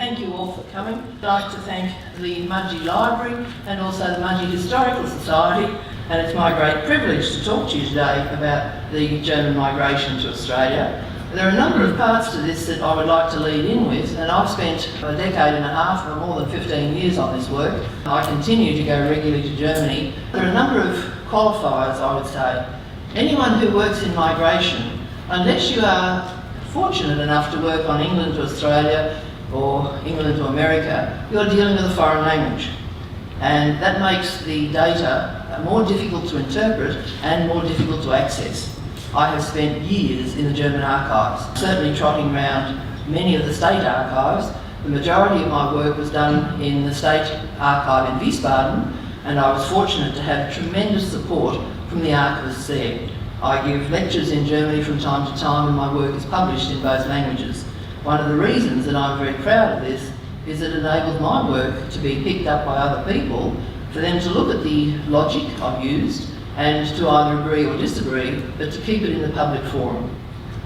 thank you all for coming. I'd like to thank the Mudgee Library and also the Mudgee Historical Society, and it's my great privilege to talk to you today about the German migration to Australia. There are a number of parts to this that I would like to lead in with, and I've spent a decade and a half or more than 15 years on this work. I continue to go regularly to Germany. There are a number of qualifiers, I would say. Anyone who works in migration, unless you are fortunate enough to work on England to Australia or England to America, you're dealing with a foreign language. And that makes the data more difficult to interpret and more difficult to access. I have spent years in the German archives, certainly trotting around many of the state archives. The majority of my work was done in the state archive in Wiesbaden, and I was fortunate to have tremendous support from the archivists there. I give lectures in Germany from time to time, and my work is published in both languages. One of the reasons that I'm very proud of this is it enables my work to be picked up by other people, for them to look at the logic I've used and to either agree or disagree, but to keep it in the public forum.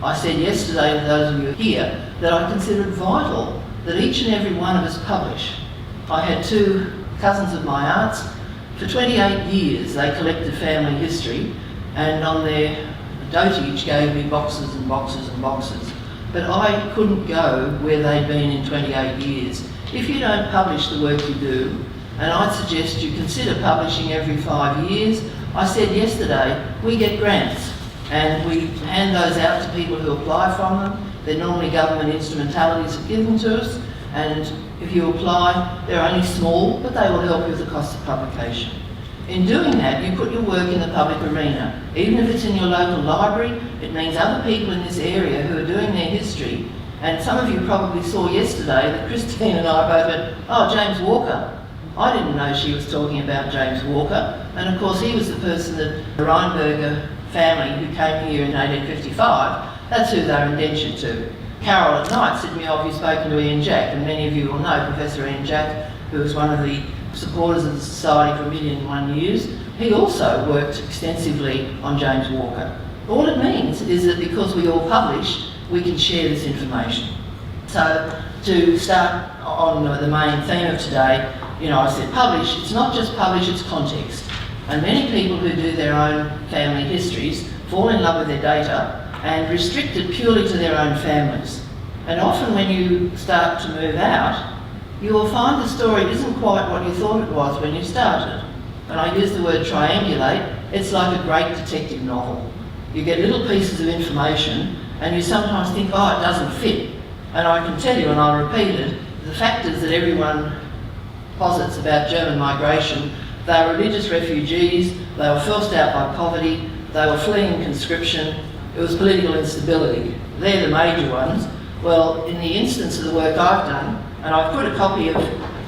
I said yesterday to those of you here that I consider it vital that each and every one of us publish. I had two cousins of my aunt's. For 28 years they collected family history, and on their dotage gave me boxes and boxes and boxes. But I couldn't go where they'd been in 28 years. If you don't publish the work you do, and I'd suggest you consider publishing every 5 years. I said yesterday, we get grants, and we hand those out to people who apply from them. They're normally government instrumentalities that give them to us, and if you apply, they're only small, but they will help you with the cost of publication. In doing that, you put your work in the public arena. Even if it's in your local library, it means other people in this area who are doing their history. And some of you probably saw yesterday that Christine and I both went, oh, James Walker. I didn't know she was talking about James Walker. And of course, he was the person that the Rheinberger family who came here in 1855, that's who they were indentured to. Carol at night said to me, oh, have you spoken to Ian Jack? And many of you will know Professor Ian Jack, who was one of the supporters of the Society for 1,001 Years. He also worked extensively on James Walker. All it means is that because we all published, we can share this information. So to start on the main theme of today, I said publish. It's not just publish, it's context. And many people who do their own family histories fall in love with their data and restrict it purely to their own families. And often when you start to move out, you will find the story isn't quite what you thought it was when you started. And I use the word triangulate. It's like a great detective novel. You get little pieces of information and you sometimes think, oh, it doesn't fit. And I can tell you, and I'll repeat it, the factors that everyone posits about German migration, they were religious refugees, they were forced out by poverty, they were fleeing conscription, it was political instability. They're the major ones. Well, in the instance of the work I've done, and I've put a copy of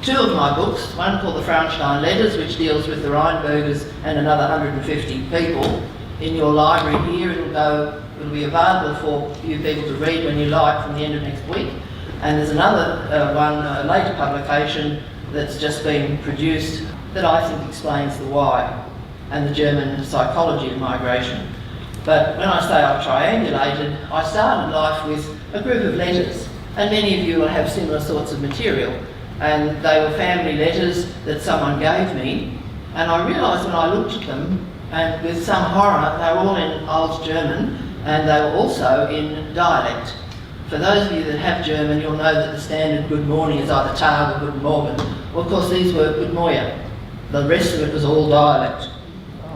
two of my books, one called the Frauenstein Letters, which deals with the Rheinbergers and another 150 people, in your library here. It'll be available for you people to read when you like from the end of next week. And there's another one, a later publication, that's just been produced that I think explains the why and the German psychology of migration. But when I say I've triangulated, I started life with a group of letters. And many of you will have similar sorts of material. And they were family letters that someone gave me. And I realised when I looked at them, and with some horror, they were all in Old German, and they were also in dialect. For those of you that have German, you'll know that the standard good morning is either Tag or Guten Morgen. Well, of course, these were Good Morgen. The rest of it was all dialect.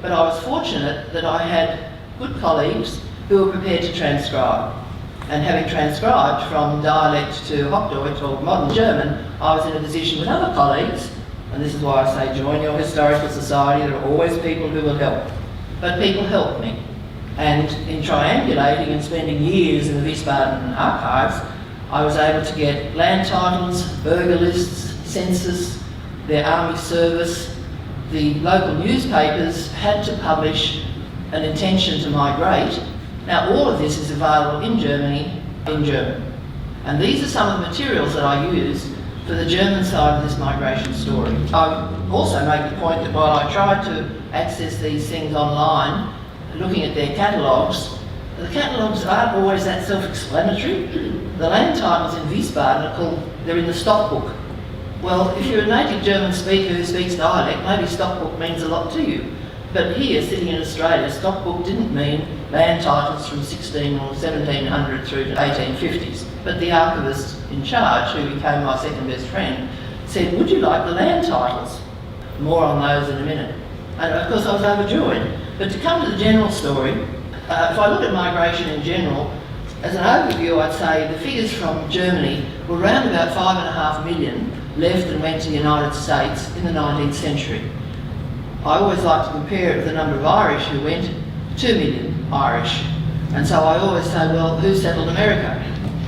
But I was fortunate that I had good colleagues who were prepared to transcribe. And having transcribed from dialect to Hochdeutsch or modern German, I was in a position with other colleagues, and this is why I say join your historical society. There are always people who will help. But people helped me. And in triangulating and spending years in the Wiesbaden archives, I was able to get land titles, burger lists, census, their army service. The local newspapers had to publish an intention to migrate. Now all of this is available in Germany, in German. And these are some of the materials that I use for the German side of this migration story. I also make the point that while I tried to access these things online, looking at their catalogues, the catalogues aren't always that self-explanatory. The land titles in Wiesbaden they're in the stock book. Well, if you're a native German speaker who speaks dialect, maybe stock book means a lot to you. But here, sitting in Australia, stock book didn't mean land titles from 16 or 1700 through to 1850s. But the archivist in charge, who became my second best friend, said, would you like the land titles? More on those in a minute. And of course I was overjoyed. But to come to the general story, if I look at migration in general, as an overview I'd say the figures from Germany were around about 5.5 million left and went to the United States in the 19th century. I always like to compare it with the number of Irish who went, 2 million Irish. And so I always say, well, who settled America?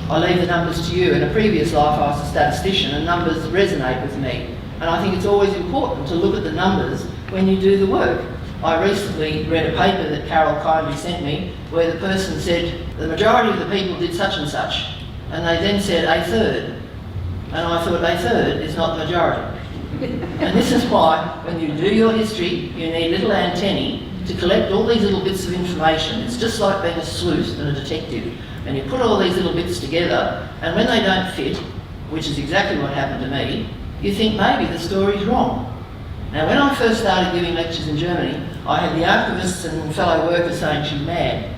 I leave the numbers to you. In a previous life I was a statistician and numbers resonate with me. And I think it's always important to look at the numbers when you do the work. I recently read a paper that Carol kindly sent me where the person said the majority of the people did such and such, and they then said a third. And I thought a third is not the majority. And this is why when you do your history you need little antennae to collect all these little bits of information. It's just like being a sleuth and a detective, and you put all these little bits together, and when they don't fit, which is exactly what happened to me, you think maybe the story's wrong. Now when I first started giving lectures in Germany, I had the archivists and fellow workers saying she's mad,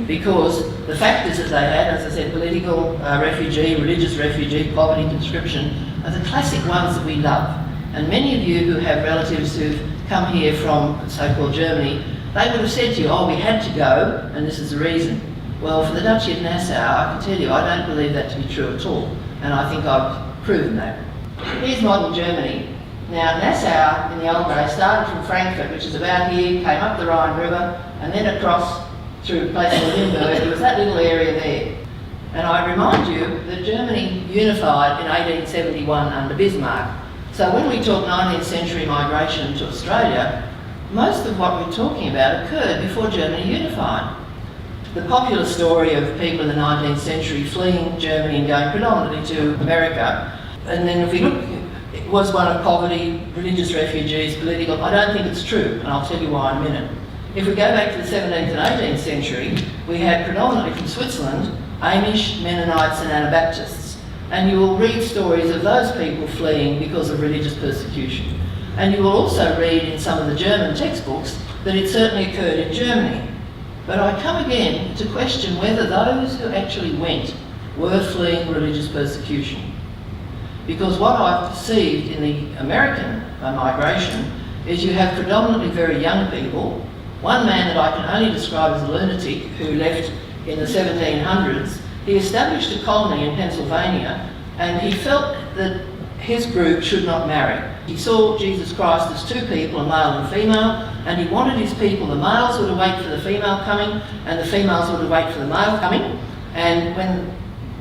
because the factors that they had, as I said, political refugee, religious refugee, poverty, conscription, are the classic ones that we love. And many of you who have relatives who've come here from so-called Germany, they would have said to you, oh, we had to go, and this is the reason. Well, for the Duchy of Nassau, I can tell you, I don't believe that to be true at all, and I think I've proven that. Here's modern Germany. Now, Nassau, in the old days, started from Frankfurt, which is about here, came up the Rhine River, and then across through a place called Limburg. It was that little area there. And I remind you that Germany unified in 1871 under Bismarck. So when we talk 19th century migration to Australia, most of what we're talking about occurred before Germany unified. The popular story of people in the 19th century fleeing Germany and going predominantly to America, and then if we look, it was one of poverty, religious refugees, political. I don't think it's true, and I'll tell you why in a minute. If we go back to the 17th and 18th century, we had predominantly from Switzerland, Amish, Mennonites and Anabaptists. And you will read stories of those people fleeing because of religious persecution. And you will also read in some of the German textbooks that it certainly occurred in Germany. But I come again to question whether those who actually went were fleeing religious persecution. Because what I've perceived in the American migration is you have predominantly very young people. One man that I can only describe as a lunatic who left in the 1700s, he established a colony in Pennsylvania, and he felt that his group should not marry. He saw Jesus Christ as two people, a male and female, and he wanted his people, the males were to wait for the female coming, and the females were to wait for the male coming. And when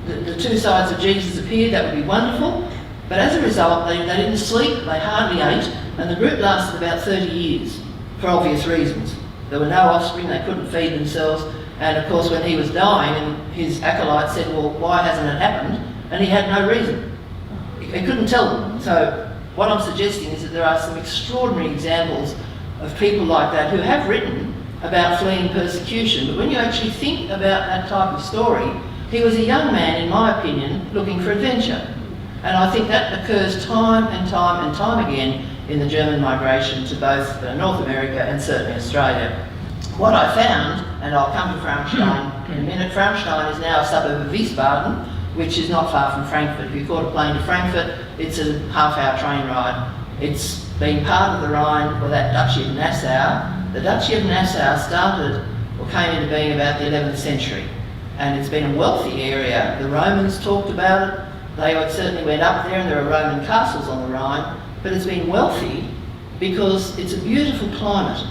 the two sides of Jesus appeared, that would be wonderful. But as a result, they didn't sleep, they hardly ate, and the group lasted about 30 years, for obvious reasons. There were no offspring, they couldn't feed themselves, and of course when he was dying, and his acolytes said, well, why hasn't it happened? And he had no reason. He couldn't tell them. So what I'm suggesting is that there are some extraordinary examples of people like that who have written about fleeing persecution, but when you actually think about that type of story, he was a young man, in my opinion, looking for adventure. And I think that occurs time and time and time again in the German migration to both North America and certainly Australia. What I found, and I'll come to Frauenstein in a minute, Frauenstein is now a suburb of Wiesbaden, which is not far from Frankfurt. If you caught a plane to Frankfurt, it's a half-hour train ride. It's been part of the Rhine, or that Duchy of Nassau. The Duchy of Nassau started, or came into being about the 11th century. And it's been a wealthy area. The Romans talked about it. They certainly went up there, and there are Roman castles on the Rhine. But it's been wealthy because it's a beautiful climate.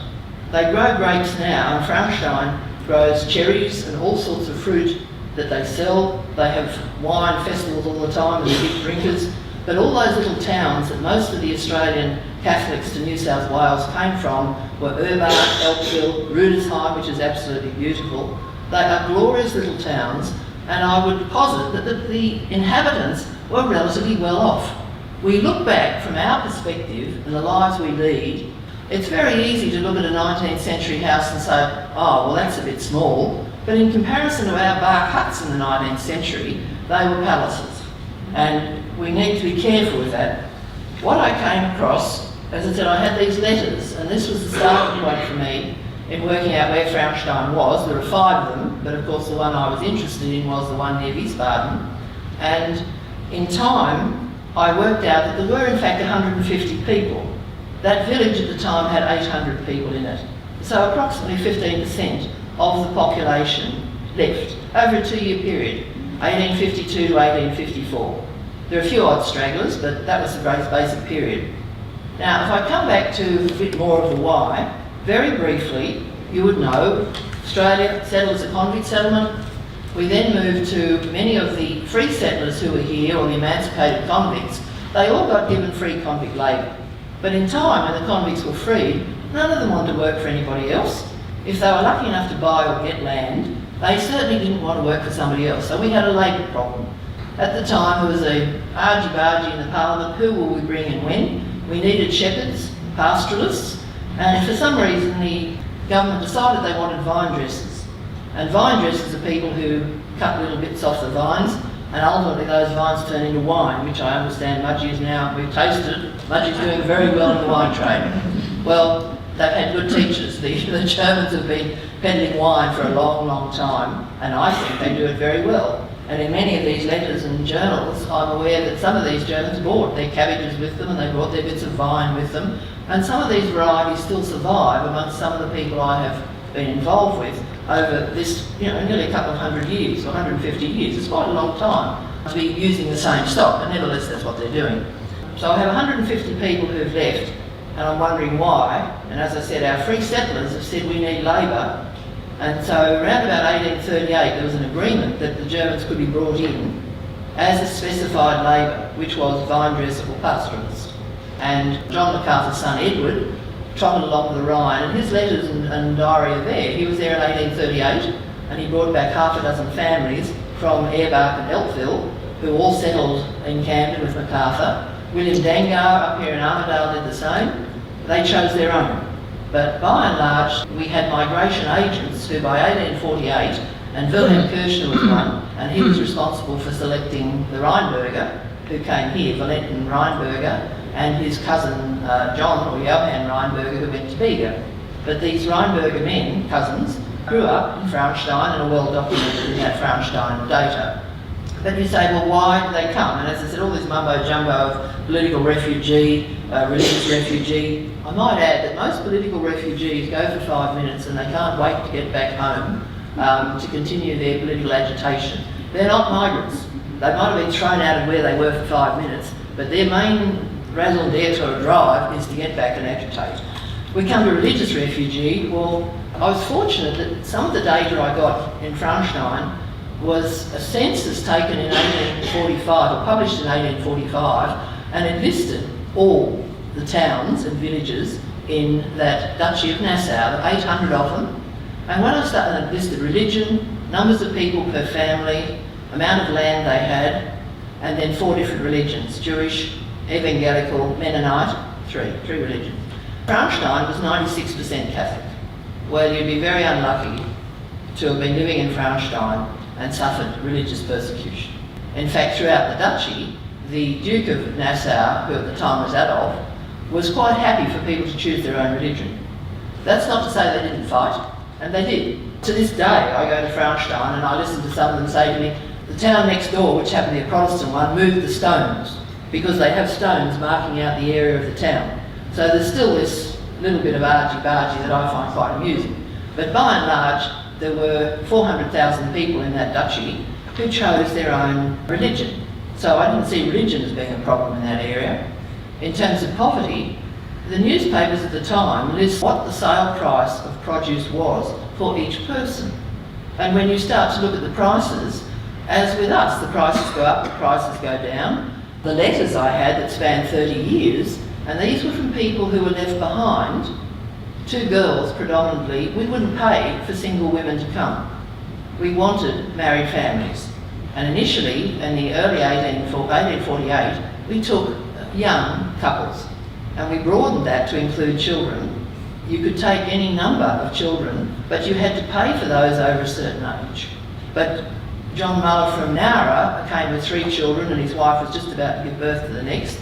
They grow grapes now, and Frauenstein grows cherries and all sorts of fruit that they sell. They have wine festivals all the time, and they're big drinkers. But all those little towns that most of the Australian Catholics to New South Wales came from were Urbach, Elkville, Rudesheim, which is absolutely beautiful. They are glorious little towns, and I would posit that the inhabitants were relatively well off. We look back from our perspective and the lives we lead, It's very easy to look at a 19th century house and say, oh, well, that's a bit small. But in comparison to our bark huts in the 19th century, they were palaces. And we need to be careful with that. What I came across, as I said, I had these letters, and this was the starting point for me in working out where Frauenstein was. There are 5 of them, but of course the one I was interested in was the one near Wiesbaden. And in time, I worked out that there were in fact 150 people. That village at the time had 800 people in it. So approximately 15% of the population left over a 2-year period, 1852 to 1854. There are a few odd stragglers, but that was the great basic period. Now, if I come back to a bit more of the why, very briefly, you would know Australia settled as a convict settlement. We then moved to many of the free settlers who were here, or the emancipated convicts. They all got given free convict labour. But in time, when the convicts were freed, none of them wanted to work for anybody else. If they were lucky enough to buy or get land, they certainly didn't want to work for somebody else. So we had a labour problem. At the time, there was a argy-bargy in the parliament, who will we bring and when? We needed shepherds, pastoralists, and for some reason the government decided they wanted vine dressers. And vine dressers are people who cut little bits off the vines, and ultimately those vines turn into wine, which I understand Mudgee is now, we've tasted it, Mudgee's doing very well in the wine trade. Well, they've had good teachers. The Germans have been peddling wine for a long, long time, and I think they do it very well. And in many of these letters and journals, I'm aware that some of these Germans brought their cabbages with them, and they brought their bits of vine with them, and some of these varieties still survive amongst some of the people I have been involved with over this, nearly a couple of 100 years, or 150 years. It's quite a long time to be using the same stock, but nevertheless that's what they're doing. So I have 150 people who've left, and I'm wondering why. And as I said, our free settlers have said we need labour, and so around about 1838 there was an agreement that the Germans could be brought in as a specified labour, which was vine dresser or pastoralist. And John MacArthur's son Edward trotted along the Rhine, and his letters and diary are there. He was there in 1838, and he brought back half a dozen families from Airbach and Eltville, who all settled in Camden with MacArthur. William Dangar up here in Armidale did the same. They chose their own. But by and large, we had migration agents who by 1848, and Wilhelm Kirchner was one, and he was responsible for selecting the Rheinberger, who came here, Valentin Rheinberger, and his cousin John, or Johann Rheinberger, who went to Bega. But these Rheinberger men, cousins, grew up in Frauenstein and are well documented in that Frauenstein data. But you say, well, why did they come? And as I said, all this mumbo-jumbo of political refugee, religious refugee. I might add that most political refugees go for 5 minutes and they can't wait to get back home to continue their political agitation. They're not migrants. They might have been thrown out of where they were for 5 minutes, but their main raison d'etre or drive is to get back and agitate. We come to religious refugee. Well, I was fortunate that some of the data I got in Frauenstein was a census taken in 1845, or published in 1845, and it listed all the towns and villages in that Duchy of Nassau, the 800 of them. And when I started, it listed religion, numbers of people per family, amount of land they had, and then 4 different religions: Jewish, Evangelical, Mennonite, three religions. Frauenstein was 96% Catholic. Well, you'd be very unlucky to have been living in Frauenstein and suffered religious persecution. In fact, throughout the duchy, the Duke of Nassau, who at the time was Adolf, was quite happy for people to choose their own religion. That's not to say they didn't fight, and they did. To this day, I go to Frauenstein and I listen to some of them say to me, the town next door, which happened to be a Protestant one, moved the stones, because they have stones marking out the area of the town. So there's still this little bit of argy-bargy that I find quite amusing. But by and large, there were 400,000 people in that duchy who chose their own religion. So I didn't see religion as being a problem in that area. In terms of poverty, the newspapers at the time list what the sale price of produce was for each person. And when you start to look at the prices, as with us, the prices go up, the prices go down. The letters I had that spanned 30 years, and these were from people who were left behind, 2 girls predominantly. We wouldn't pay for single women to come. We wanted married families. And initially, in the early 1848, we took young couples, and we broadened that to include children. you could take any number of children, but you had to pay for those over a certain age. But John Muller from Nowra came with 3 children and his wife was just about to give birth to the next.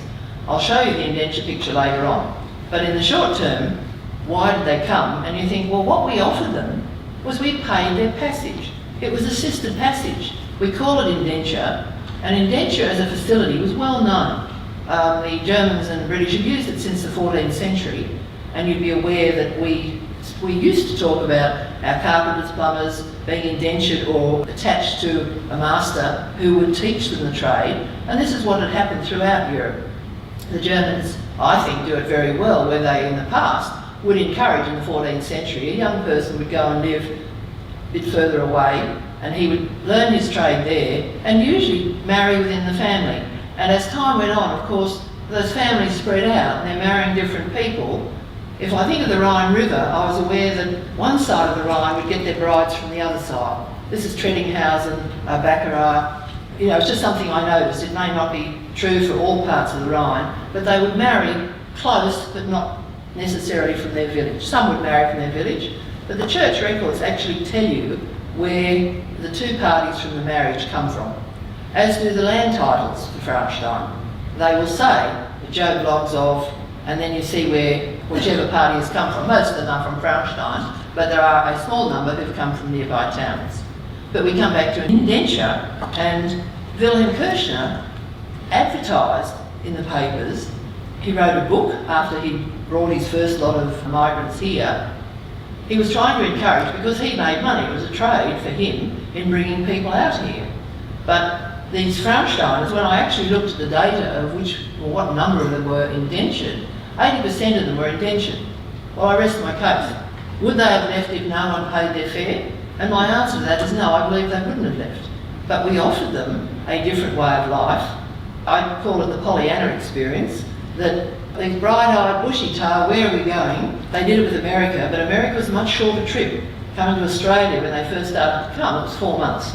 I'll show you the indenture picture later on. But in the short term, why did they come? And you think, well, what we offered them was we paid their passage. It was assisted passage. We call it indenture, and indenture as a facility was well known. The Germans and British have used it since the 14th century, and you'd be aware that we used to talk about our carpenters, plumbers being indentured or attached to a master who would teach them the trade, and this is what had happened throughout Europe. The Germans, I think, do it very well, where they, in the past, would encourage in the 14th century, a young person would go and live a bit further away, and he would learn his trade there, and usually marry within the family. And as time went on, of course, those families spread out, and they're marrying different people. If I think of the Rhine River, I was aware that one side of the Rhine would get their brides from the other side. This is Treddinghausen, Baccarat. You know, it's just something I noticed. It may not be true for all parts of the Rhine, but they would marry close, but not necessarily from their village. Some would marry from their village, but the church records actually tell you where the 2 parties from the marriage come from, as do the land titles for Frauenstein. They will say the Joe blogs of, and then you see where whichever party has come from. Most of them are from Frauenstein, but there are a small number who've come from nearby towns. But we come back to an indenture, and Wilhelm Kirchner advertised in the papers. He wrote a book after he brought his first lot of migrants here. He was trying to encourage, because he made money, it was a trade for him in bringing people out here. But these Frauensteiners, when I actually looked at the data of what number of them were indentured, 80% of them were indentured. Well, I rest my case. Would they have left if no one paid their fare? And my answer to that is no, I believe they wouldn't have left. But we offered them a different way of life. I call it the Pollyanna experience, that these bright-eyed, bushy tail, where are we going? They did it with America, but America was a much shorter trip. Coming to Australia when they first started to come, it was 4 months.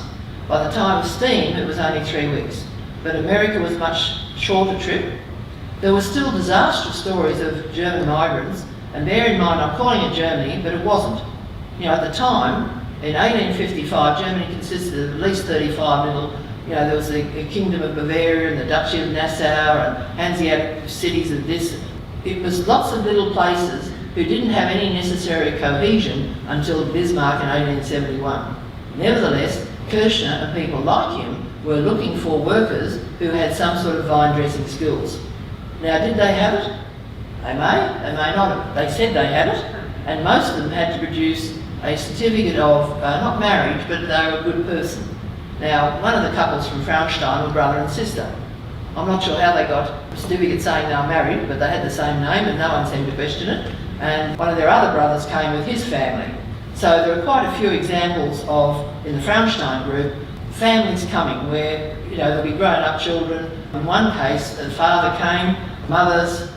By the time of steam, it was only 3 weeks. But America was a much shorter trip. There were still disastrous stories of German migrants, and bear in mind, I'm calling it Germany, but it wasn't. You know, at the time, in 1855, Germany consisted of at least 35 little, there was the Kingdom of Bavaria and the Duchy of Nassau and Hanseatic cities of this. It was lots of little places who didn't have any necessary cohesion until Bismarck in 1871. Nevertheless, Kirchner and people like him were looking for workers who had some sort of vine dressing skills. Now, did they have it? They may not have. They said they had it, and most of them had to produce a certificate of, not marriage, but they were a good person. Now, one of the couples from Frauenstein were brother and sister. I'm not sure how they got a certificate saying they were married, but they had the same name and no one seemed to question it. And one of their other brothers came with his family. So there are quite a few examples of, in the Frauenstein group, families coming where, there'll be grown-up children. In one case, the father came, mothers,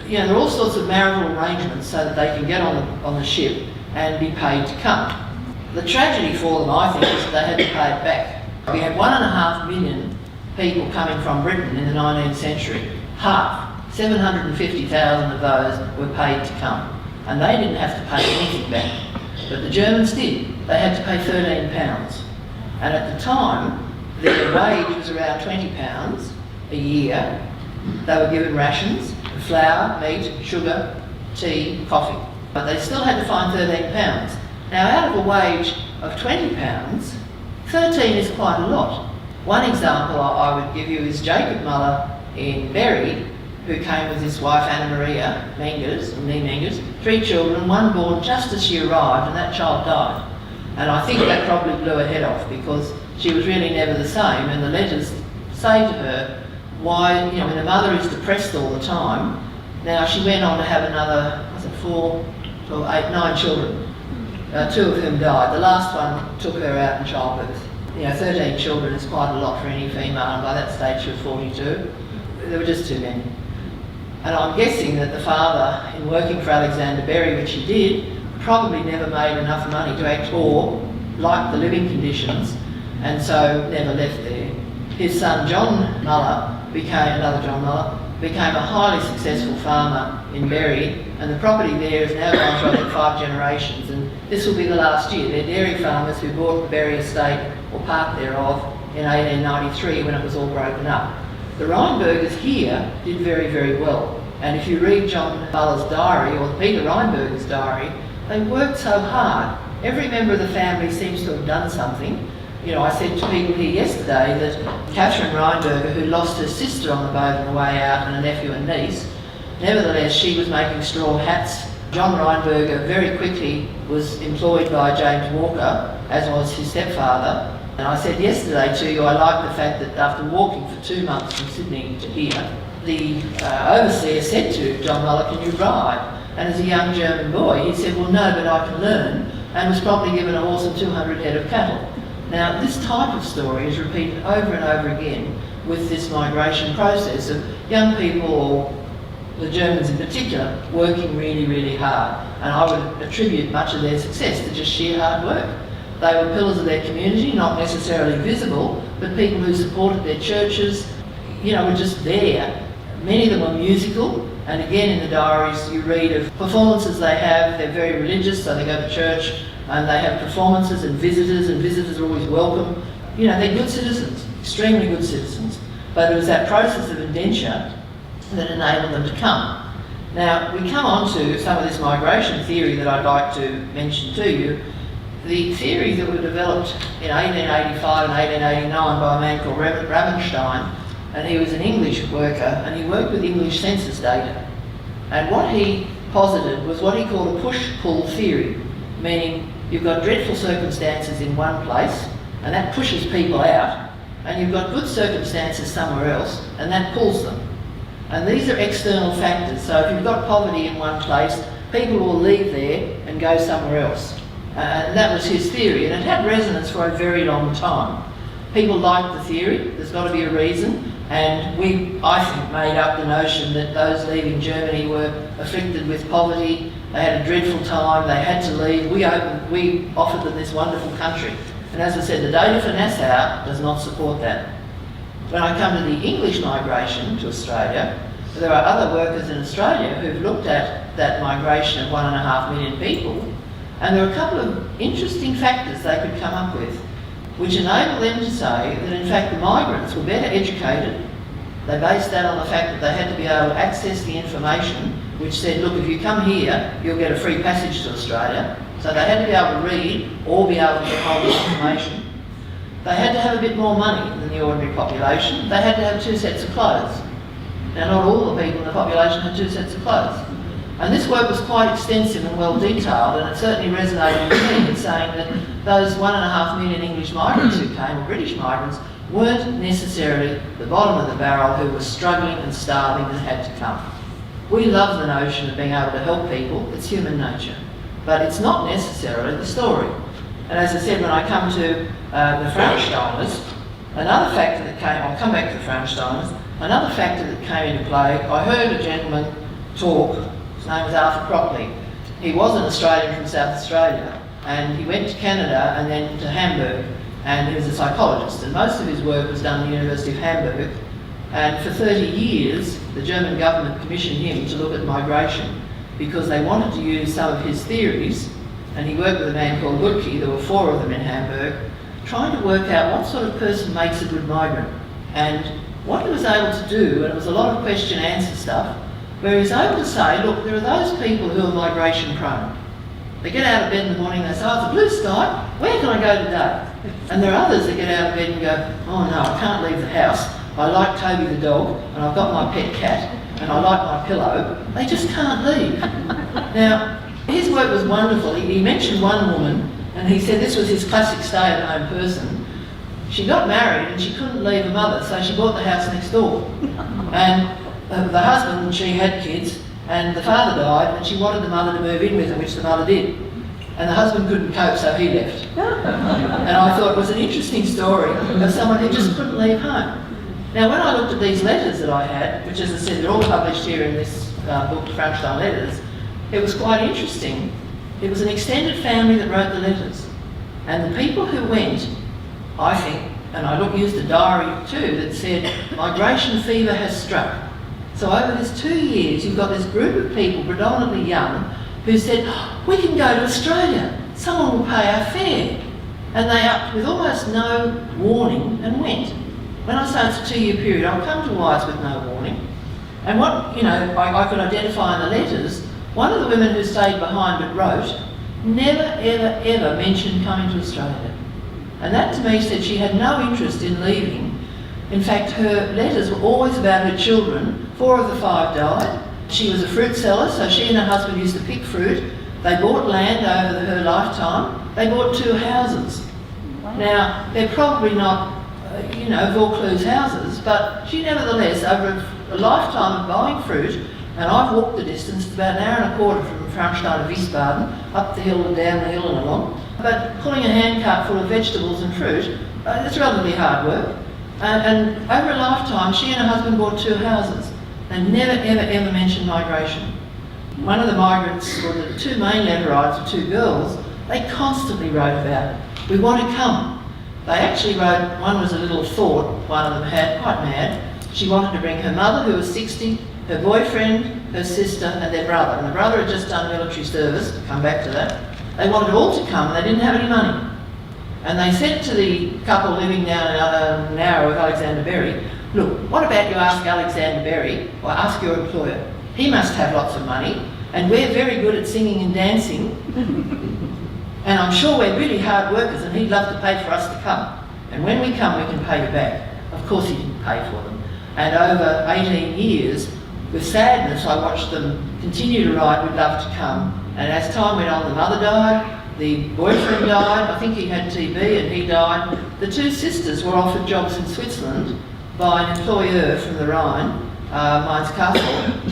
there are all sorts of marital arrangements so that they can get on the ship and be paid to come. The tragedy for them, I think, is that they had to pay it back. We had 1.5 million people coming from Britain in the 19th century. Half, 750,000 of those were paid to come. And they didn't have to pay anything back. But the Germans did. They had to pay £13. And at the time, their wage was around £20 a year. They were given rations of flour, meat, sugar, tea, coffee. But they still had to find £13. Now, out of a wage of £20, 13 is quite a lot. One example I would give you is Jacob Muller in Berry, who came with his wife Anna Maria Mengers, 3 children, one born just as she arrived, and that child died. And I think that probably blew her head off because she was really never the same, and the letters say to her why, when the mother is depressed all the time. Now, she went on to have another, 9 children. 2 of whom died. The last one took her out in childbirth. 13 children is quite a lot for any female, and by that stage she was 42. There were just too many. And I'm guessing that the father, in working for Alexander Berry, which he did, probably never made enough money to act or liked the living conditions, and so never left there. His son John Muller became a highly successful farmer in Berry, and the property there has now gone through, I think, 5 generations, and this will be the last year. They're dairy farmers who bought the Berry estate, or part thereof, in 1893 when it was all broken up. The Rheinbergers here did very, very well, and if you read John Muller's diary, or Peter Rheinberger's diary, they worked so hard. Every member of the family seems to have done something. You know, I said to people here yesterday that Kathrine Rheinberger, who lost her sister on the boat on the way out, and a nephew and niece, nevertheless she was making straw hats. John Rheinberger very quickly was employed by James Walker, as was his stepfather. And I said yesterday to you, I like the fact that after walking for 2 months from Sydney to here, the overseer said to John Muller, "Can you ride?" And as a young German boy, he said, "Well, no, but I can learn," and was probably given a horse and 200 head of cattle. Now, this type of story is repeated over and over again with this migration process of young people, or the Germans in particular, working really, really hard. And I would attribute much of their success to just sheer hard work. They were pillars of their community, not necessarily visible, but people who supported their churches, you know, were just there. Many of them were musical, and again in the diaries you read of performances they have. They're very religious, so they go to church, and they have performances and visitors are always welcome. You know, they're good citizens, extremely good citizens. But it was that process of indenture that enabled them to come. Now, we come on to some of this migration theory that I'd like to mention to you. The theories that were developed in 1885 and 1889 by a man called Ravenstein, and he was an English worker, and he worked with English census data. And what he posited was what he called a push-pull theory, meaning you've got dreadful circumstances in one place, and that pushes people out, and you've got good circumstances somewhere else, and that pulls them. And these are external factors, so if you've got poverty in one place, people will leave there and go somewhere else. And that was his theory, and it had resonance for a very long time. People liked the theory, there's got to be a reason, and we, I think, made up the notion that those leaving Germany were afflicted with poverty, they had a dreadful time, they had to leave. We offered them this wonderful country. And as I said, the data for Nassau does not support that. When I come to the English migration to Australia, there are other workers in Australia who've looked at that migration of 1.5 million people, and there are a couple of interesting factors they could come up with, which enable them to say that in fact the migrants were better educated. They based that on the fact that they had to be able to access the information, which said, look, if you come here, you'll get a free passage to Australia. So they had to be able to read or be able to get hold of information. They had to have a bit more money than the ordinary population. They had to have 2 sets of clothes. Now, not all the people in the population had 2 sets of clothes. And this work was quite extensive and well detailed, and it certainly resonated with me in saying that those 1.5 million English migrants who came, or British migrants, weren't necessarily the bottom of the barrel who were struggling and starving and had to come. We love the notion of being able to help people, it's human nature, but it's not necessarily the story. And as I said, when I come to the Frauensteiners, another factor that came, I'll come back to the Frauensteiners, another factor that came into play, I heard a gentleman talk, his name was Arthur Crockley. He was an Australian from South Australia, and he went to Canada and then to Hamburg, and he was a psychologist, and most of his work was done at the University of Hamburg. And for 30 years, the German government commissioned him to look at migration because they wanted to use some of his theories, and he worked with a man called Lutke, there were 4 of them in Hamburg, trying to work out what sort of person makes a good migrant. And what he was able to do, and it was a lot of question-answer stuff, where he was able to say, look, there are those people who are migration prone. They get out of bed in the morning and they say, oh, it's a blue sky, where can I go today? And there are others that get out of bed and go, oh no, I can't leave the house. I like Toby the dog, and I've got my pet cat, and I like my pillow. They just can't leave. Now, his work was wonderful. He mentioned one woman, and he said this was his classic stay-at-home person. She got married and she couldn't leave her mother, so she bought the house next door. And the husband, she had kids, and the father died, and she wanted the mother to move in with her, which the mother did. And the husband couldn't cope, so he left. And I thought it was an interesting story of someone who just couldn't leave home. Now, when I looked at these letters that I had, which as I said, they're all published here in this book, Frauenstein Letters, it was quite interesting. It was an extended family that wrote the letters. And the people who went, I think, and I used a diary too, that said, migration fever has struck. So over this 2 years, you've got this group of people, predominantly young, who said, "Oh, we can go to Australia, someone will pay our fare." And they upped with almost no warning and went. When I say it's a 2-year period, I'll come to Wise with no warning. And what, I could identify in the letters, one of the women who stayed behind but wrote, never, ever, ever mentioned coming to Australia. And that to me said she had no interest in leaving. In fact, her letters were always about her children. 4 of the 5 died. She was a fruit seller, so she and her husband used to pick fruit. They bought land over her lifetime. They bought 2 houses. Now, they're probably not, Vaucluse houses, but she nevertheless, over a lifetime of buying fruit, and I've walked the distance, it's about an hour and a quarter from Frauenstein to Wiesbaden, up the hill and down the hill and along, but pulling a handcart full of vegetables and fruit, it's relatively hard work. And over a lifetime, she and her husband bought 2 houses, and never, ever, ever mentioned migration. One of the migrants, or the 2 main letter writers were 2 girls, they constantly wrote about it. We want to come. They actually wrote, one was a little thought, one of them had, quite mad. She wanted to bring her mother, who was 60, her boyfriend, her sister, and their brother. And the brother had just done military service, to come back to that. They wanted all to come, and they didn't have any money. And they said to the couple living down an hour of Alexander Berry, "Look, what about you ask Alexander Berry, or ask your employer? He must have lots of money, and we're very good at singing and dancing. And I'm sure we're really hard workers and he'd love to pay for us to come. And when we come, we can pay you back." Of course he didn't pay for them. And over 18 years, with sadness, I watched them continue to write, "We'd love to come." And as time went on, the mother died, the boyfriend died, I think he had TB and he died. The 2 sisters were offered jobs in Switzerland by an employer from the Rhine, Mainz Castle.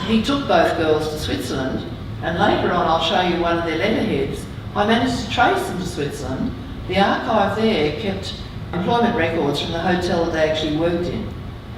He took both girls to Switzerland, and later on I'll show you one of their letterheads. I managed to trace them to Switzerland. The archive there kept employment records from the hotel that they actually worked in.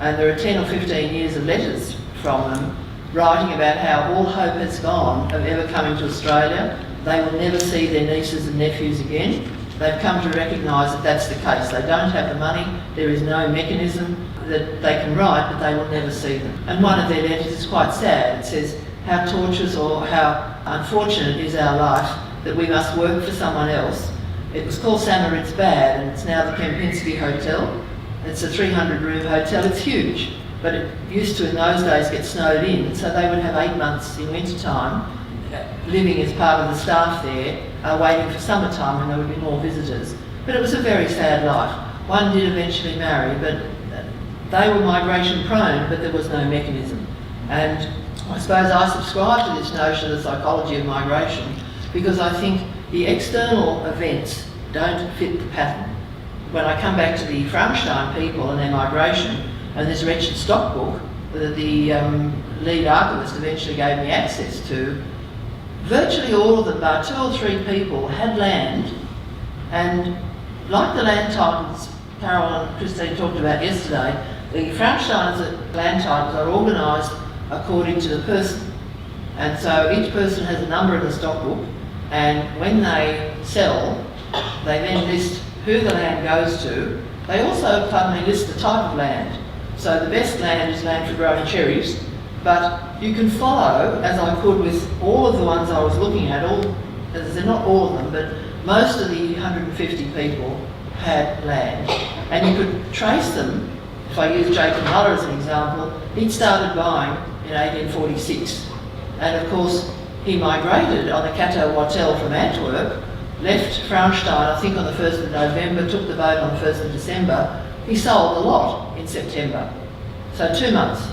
And there are 10 or 15 years of letters from them writing about how all hope has gone of ever coming to Australia. They will never see their nieces and nephews again. They've come to recognise that that's the case. They don't have the money, there is no mechanism that they can write, but they will never see them. And one of their letters is quite sad. It says, "How tortuous or how unfortunate is our life that we must work for someone else." It was called Samarit's Bad, and it's now the Kempinski Hotel. It's a 300-room hotel. It's huge, but it used to in those days get snowed in, so they would have 8 months in winter time living as part of the staff there, waiting for summertime when there would be more visitors. But it was a very sad life. One did eventually marry, but they were migration prone, but there was no mechanism. And I suppose I subscribe to this notion of the psychology of migration, because I think the external events don't fit the pattern. When I come back to the Frauenstein people and their migration, and this wretched stockbook that the lead archivist eventually gave me access to, virtually all of them, bar 2 or 3 people, had land, and like the land titles Carol and Christine talked about yesterday, the Frauenstein's land titles are organised according to the person. And so each person has a number in the stockbook, and when they sell, they then list who the land goes to. They also finally list the type of land. So the best land is land for growing cherries, but you can follow, as I could with all of the ones I was looking at, as I said, not all of them, but most of the 150 people had land. And you could trace them. If I use Jacob Muller as an example, he'd started buying in 1846. And of course, he migrated on the Kathrine Hotel from Antwerp, left Frauenstein, I think on the 1st of November, took the boat on the 1st of December. He sold a lot in September. So 2 months.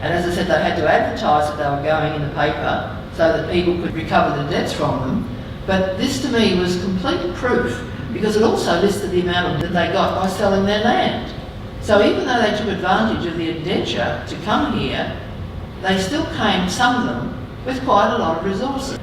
And as I said, they had to advertise that they were going in the paper so that people could recover the debts from them. But this to me was complete proof, because it also listed the amount that they got by selling their land. So even though they took advantage of the indenture to come here, they still came, some of them, with quite a lot of resources.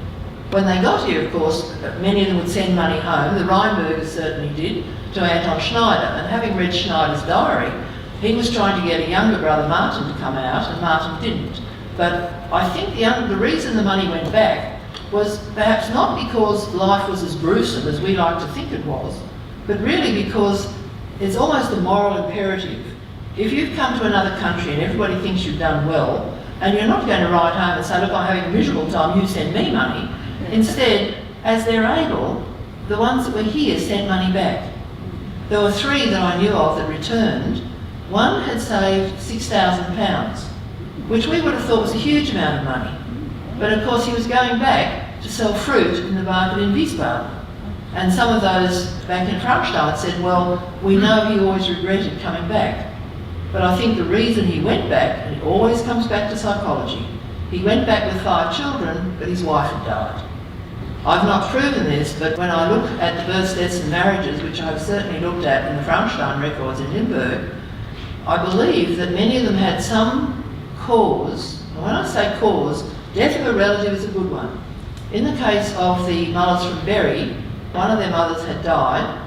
When they got here, of course, many of them would send money home. The Rheinbergers certainly did, to Anton Schneider. And having read Schneider's diary, he was trying to get a younger brother, Martin, to come out, and Martin didn't. But I think the reason the money went back was perhaps not because life was as gruesome as we like to think it was, but really because it's almost a moral imperative. If you've come to another country and everybody thinks you've done well, And you're not going to write home and say, look, I'm having a miserable time, you send me money. Instead, as they're able, the ones that were here sent money back. There were 3 that I knew of that returned. One had saved £6,000, which we would have thought was a huge amount of money. But of course he was going back to sell fruit in the market in Wiesbaden. And some of those back in Frauenstein said, well, we know he always regretted coming back. But I think the reason he went back, and it always comes back to psychology, he went back with 5 children, but his wife had died. I've not proven this, but when I look at the births, deaths and marriages, which I've certainly looked at in the Frauenstein records in Limburg, I believe that many of them had some cause. And when I say cause, death of a relative is a good one. In the case of the mothers from Bury, one of their mothers had died,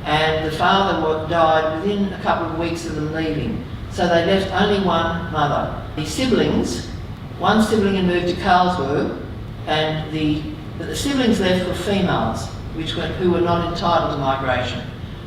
and the father died within a couple of weeks of them leaving. So they left only one mother. The siblings, one sibling had moved to Karlsruhe, and the siblings left were females, who were not entitled to migration.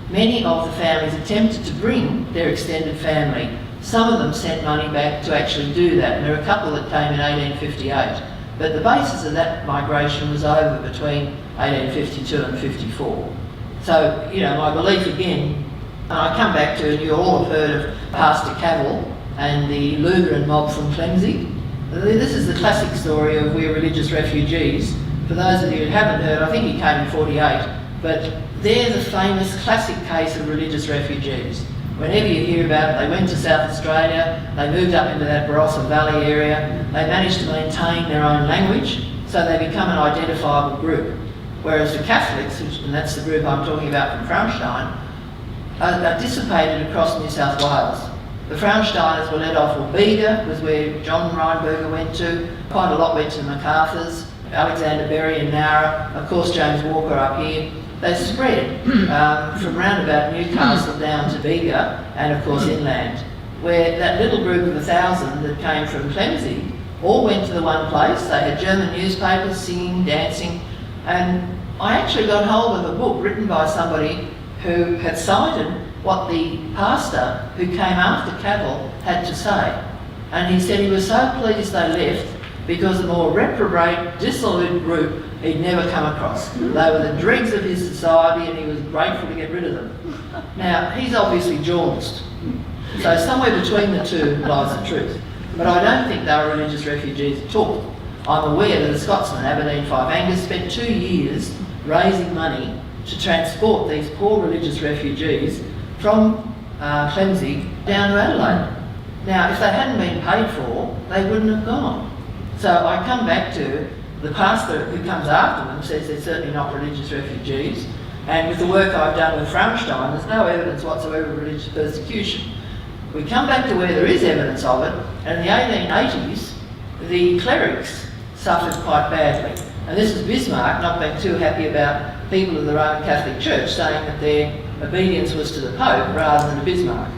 Many of the families attempted to bring their extended family. Some of them sent money back to actually do that, and there are a couple that came in 1858. But the basis of that migration was over between 1852 and 54. So, you know, my belief again, and I come back to it, you all have heard of Pastor Cavell and the Lutheran mob from Kempinski. This is the classic story of we're religious refugees. For those of you who haven't heard, I think he came in 48, but they're the famous classic case of religious refugees. Whenever you hear about it, they went to South Australia, they moved up into that Barossa Valley area, they managed to maintain their own language, so they become an identifiable group. Whereas the Catholics, and that's the group I'm talking about from Frauenstein, are dissipated across New South Wales. The Frauensteiners were led off, well, Bega was where John Reinberger went to, quite a lot went to MacArthur's, Alexander Berry and Nara, of course James Walker up here. They spread from round about Newcastle down to Bega and of course inland, where that little group of 1,000 that came from Kempinski all went to the one place. They had German newspapers, singing, dancing, and I actually got hold of a book written by somebody who had cited what the pastor who came after Cavell had to say. And he said he was so pleased they left because the more reprobate, dissolute group he'd never come across. They were the dregs of his society and he was grateful to get rid of them. Now, he's obviously jaunced. So somewhere between the two lies the truth. But I don't think they were religious refugees at all. I'm aware that a Scotsman, Aberdeen 5 Angus, spent 2 years raising money to transport these poor religious refugees from Kempinski down to Adelaide. Now, if they hadn't been paid for, they wouldn't have gone. So I come back to the pastor who comes after them says they're certainly not religious refugees, and with the work I've done with Frauenstein, there's no evidence whatsoever of religious persecution. We come back to where there is evidence of it, and in the 1880s, the clerics suffered quite badly. And this is Bismarck not being too happy about people of the Roman Catholic Church saying that their obedience was to the Pope rather than to Bismarck.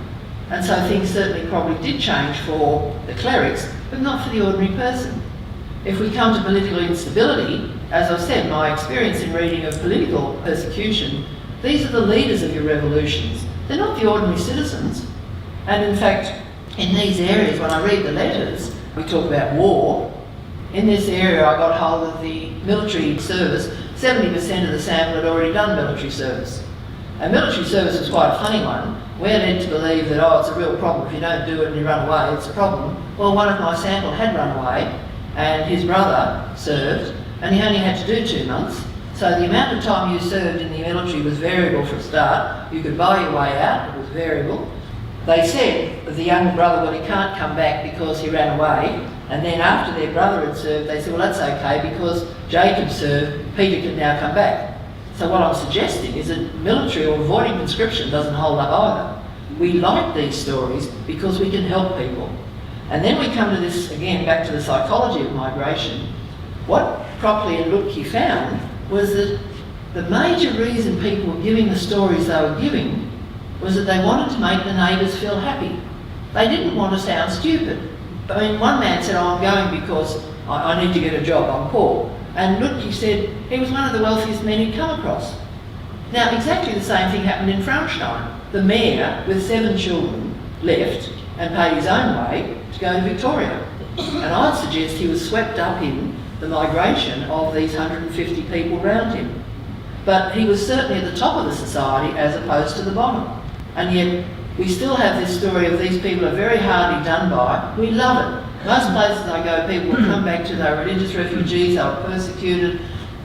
And so things certainly probably did change for the clerics, but not for the ordinary person. If we come to political instability, as I've said, my experience in reading of political persecution, these are the leaders of your revolutions. They're not the ordinary citizens. And in fact, in these areas, when I read the letters, we talk about war. In this area, I got hold of the military service. 70% of the sample had already done military service. And military service was quite a funny one. We're led to believe that, oh, it's a real problem. If you don't do it and you run away, it's a problem. Well, one of my sample had run away, and his brother served, and he only had to do 2 months. So the amount of time you served in the military was variable from the start. You could buy your way out, it was variable. They said of the younger brother, well, he can't come back because he ran away. And then after their brother had served, they said, well, that's okay because Jacob served, Peter can now come back. So what I'm suggesting is that military or avoiding conscription doesn't hold up either. We like these stories because we can help people. And then we come to this, again, back to the psychology of migration. What Properly and Lutke found was that the major reason people were giving the stories they were giving was that they wanted to make the neighbours feel happy. They didn't want to sound stupid. I mean, one man said, oh, I'm going because I need to get a job, I'm poor. And Lutke said he was one of the wealthiest men he'd come across. Now, exactly the same thing happened in Frauenstein. The mayor, with 7 children, left and paid his own way to go to Victoria. And I'd suggest he was swept up in the migration of these 150 people around him. But he was certainly at the top of the society as opposed to the bottom. And yet we still have this story of these people are very hardly done by. We love it. Most places I go, people will come back to their religious refugees, they were persecuted.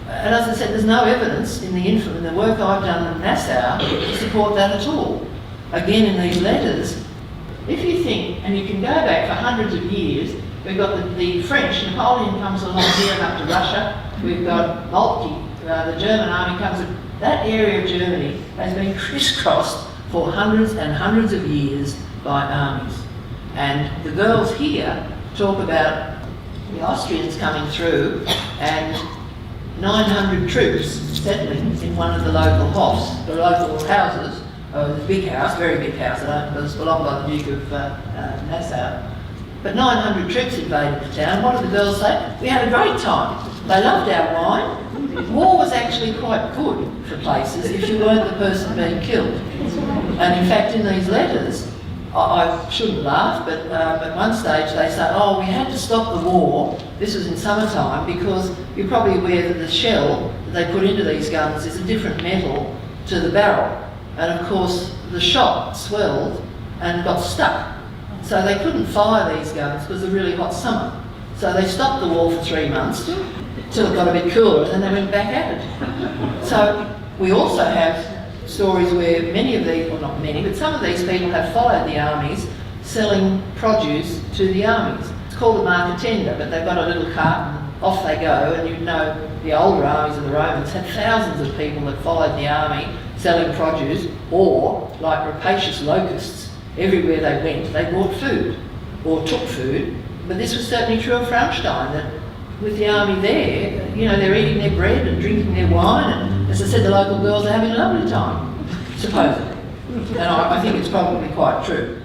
And as I said, there's no evidence in the work I've done in Nassau to support that at all. Again, in these letters, if you think, and you can go back for hundreds of years, we've got the French, Napoleon comes along here and up to Russia, we've got Moltke, the German army comes in. That area of Germany has been crisscrossed for hundreds and hundreds of years by armies. And the girls here talk about the Austrians coming through and 900 troops settling in one of the local hofs, the local houses, the big house, very big house, it was belonged by the Duke of Nassau. But 900 troops invaded the town. What did the girls say? We had a great time. They loved our wine. War was actually quite good for places if you weren't the person being killed. And in fact, in these letters, I shouldn't laugh, but at one stage they say, oh, we had to stop the war, this was in summertime, because you're probably aware that the shell that they put into these guns is a different metal to the barrel. And of course, the shot swelled and got stuck. So they couldn't fire these guns because of the really hot summer. So they stopped the war for 3 months till it got a bit cooler, and then they went back at it. So we also have stories where many of these, well not many, but some of these people have followed the armies selling produce to the armies. It's called a marketender, but they've got a little cart and off they go, and you know the older armies of the Romans had thousands of people that followed the army selling produce, or like rapacious locusts, everywhere they went they bought food or took food. But this was certainly true of Frauenstein, that with the army there, you know, they're eating their bread and drinking their wine, and as I said, the local girls are having a lovely time, supposedly. And I think it's probably quite true.